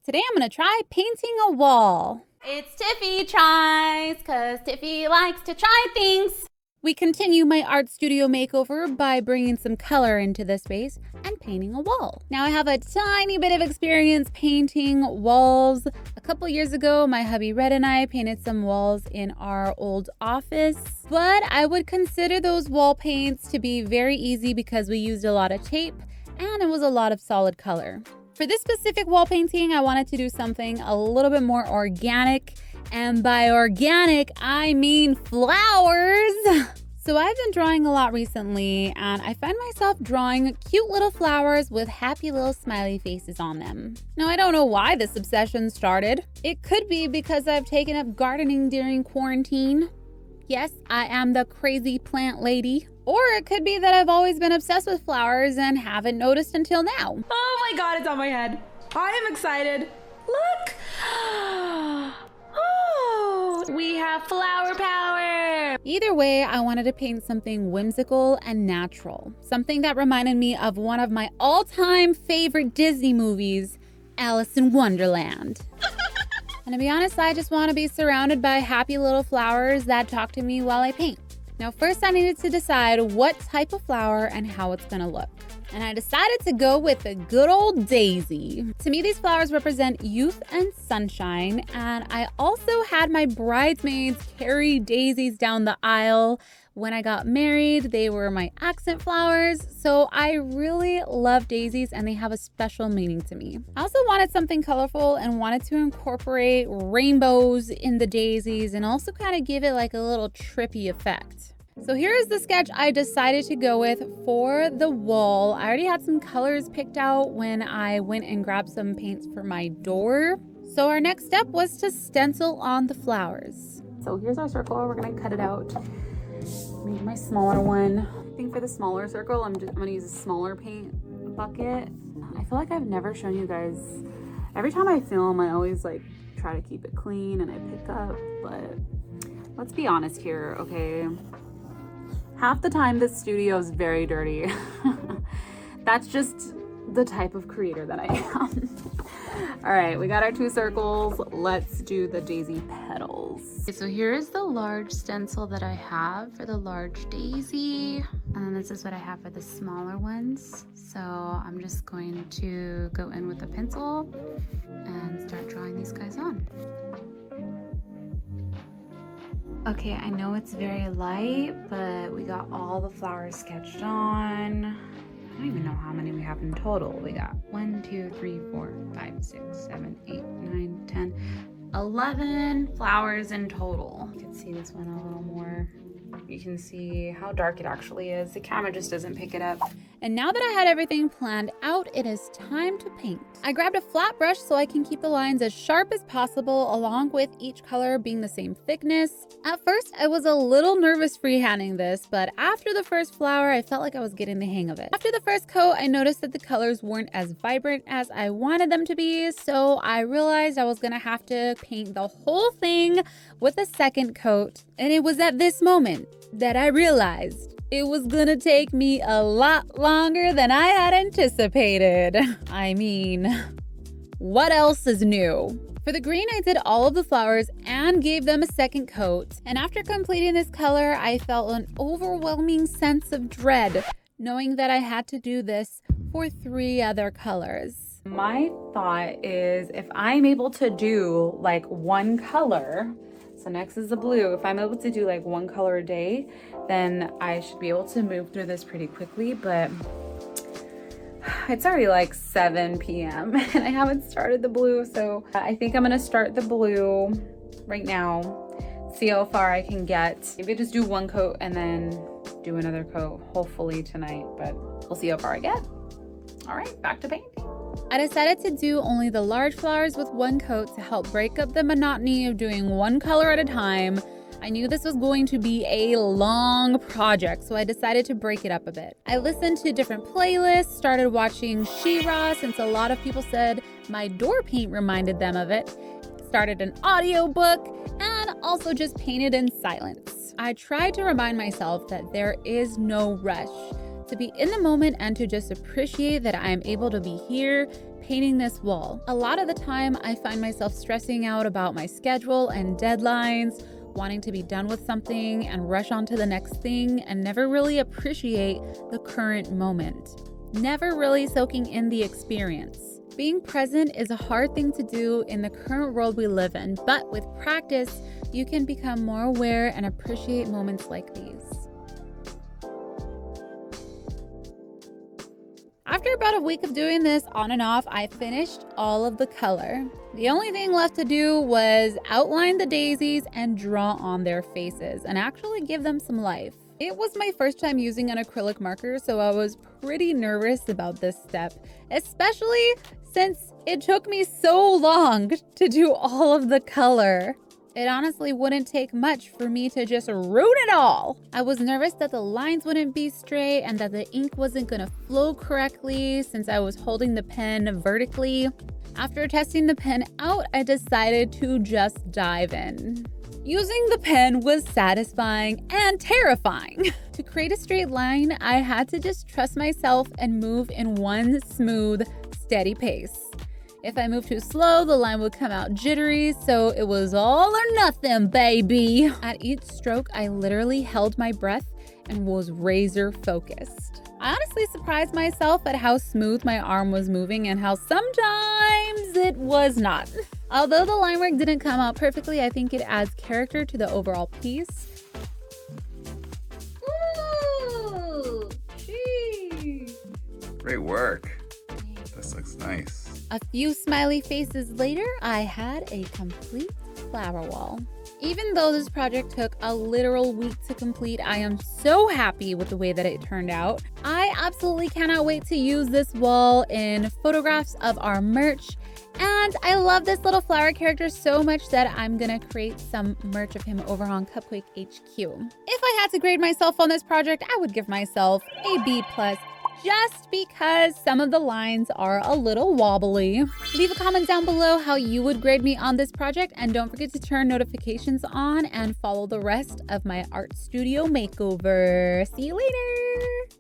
Today I'm gonna try painting a wall. It's Tiffy Tries, cause Tiffy likes to try things. We continue my art studio makeover by bringing some color into the space and painting a wall. Now I have a tiny bit of experience painting walls. A couple years ago, my hubby Red and I painted some walls in our old office, but I would consider those wall paints to be very easy because we used a lot of tape and it was a lot of solid color. For this specific wall painting, I wanted to do something a little bit more organic. And by organic, I mean flowers. So I've been drawing a lot recently, and I find myself drawing cute little flowers with happy little smiley faces on them. Now, I don't know why this obsession started. It could be because I've taken up gardening during quarantine. Yes, I am the crazy plant lady. Or it could be that I've always been obsessed with flowers and haven't noticed until now. Oh my God, it's on my head. I am excited. Look. Oh, we have flower power. Either way, I wanted to paint something whimsical and natural. Something that reminded me of one of my all-time favorite Disney movies, Alice in Wonderland. And to be honest, I just want to be surrounded by happy little flowers that talk to me while I paint. Now, first I needed to decide what type of flower and how it's gonna look. And I decided to go with a good old daisy. To me, these flowers represent youth and sunshine. And I also had my bridesmaids carry daisies down the aisle. When I got married, they were my accent flowers. So I really love daisies and they have a special meaning to me. I also wanted something colorful and wanted to incorporate rainbows in the daisies and also kind of give it like a little trippy effect. So here is the sketch I decided to go with for the wall. I already had some colors picked out when I went and grabbed some paints for my door. So our next step was to stencil on the flowers. So here's our circle. We're gonna cut it out. Make my smaller one. I think for the smaller circle, I'm gonna use a smaller paint bucket. I feel like I've never shown you guys. Every time I film, I always like try to keep it clean and I pick up, but let's be honest here, okay? Half the time this studio is very dirty. That's just the type of creator that I am. All right, we got our two circles. Let's do the daisy petals. Okay, so here is the large stencil that I have for the large daisy. And this is what I have for the smaller ones. So I'm just going to go in with a pencil and start drawing these guys on. Okay, I know it's very light, but we got all the flowers sketched on. I don't even know how many we have in total. We got 1, 2, 3, 4, 5, 6, 7, 8, 9, 10, 11 flowers in total. You can see this one a little more. You can see how dark it actually is. The camera just doesn't pick it up. And now that I had everything planned out, it is time to paint. I grabbed a flat brush so I can keep the lines as sharp as possible, along with each color being the same thickness. At first, I was a little nervous freehanding this, but after the first flower, I felt like I was getting the hang of it. After the first coat, I noticed that the colors weren't as vibrant as I wanted them to be, so I realized I was gonna have to paint the whole thing with a second coat. And it was at this moment that I realized it was gonna take me a lot longer than I had anticipated. I mean, what else is new? For the green, I did all of the flowers and gave them a second coat. And after completing this color, I felt an overwhelming sense of dread, knowing that I had to do this for 3 other colors. My thought is if I'm able to do like one color, so next is the blue. If I'm able to do like one color a day, then I should be able to move through this pretty quickly, but it's already like 7 p.m. and I haven't started the blue. So I think I'm gonna start the blue right now, see how far I can get. Maybe just do one coat and then do another coat, hopefully tonight, but we'll see how far I get. All right, back to painting. I decided to do only the large flowers with one coat to help break up the monotony of doing one color at a time. I knew this was going to be a long project, so I decided to break it up a bit. I listened to different playlists, started watching She-Ra since a lot of people said my door paint reminded them of it, started an audiobook, and also just painted in silence. I tried to remind myself that there is no rush. to be in the moment and to just appreciate that I'm able to be here painting this wall. A lot of the time, I find myself stressing out about my schedule and deadlines, wanting to be done with something and rush on to the next thing, and never really appreciate the current moment. Never really soaking in the experience. Being present is a hard thing to do in the current world we live in, but with practice, you can become more aware and appreciate moments like these. After about a week of doing this on and off, I finished all of the color. The only thing left to do was outline the daisies and draw on their faces and actually give them some life. It was my first time using an acrylic marker, so I was pretty nervous about this step, especially since it took me so long to do all of the color. It honestly wouldn't take much for me to just ruin it all. I was nervous that the lines wouldn't be straight and that the ink wasn't gonna flow correctly since I was holding the pen vertically. After testing the pen out, I decided to just dive in. Using the pen was satisfying and terrifying. To create a straight line, I had to just trust myself and move in one smooth, steady pace. If I moved too slow, the line would come out jittery, so it was all or nothing, baby. At each stroke, I literally held my breath and was razor focused. I honestly surprised myself at how smooth my arm was moving and how sometimes it was not. Although the line work didn't come out perfectly, I think it adds character to the overall piece. Ooh, geez. Great work. This looks nice. A few smiley faces later, I had a complete flower wall. Even though this project took a literal week to complete, I am so happy with the way that it turned out. I absolutely cannot wait to use this wall in photographs of our merch. And I love this little flower character so much that I'm gonna create some merch of him over on CupquakeHQ. If I had to grade myself on this project, I would give myself a B+, just because some of the lines are a little wobbly. Leave a comment down below how you would grade me on this project, and don't forget to turn notifications on and follow the rest of my art studio makeover. See you later!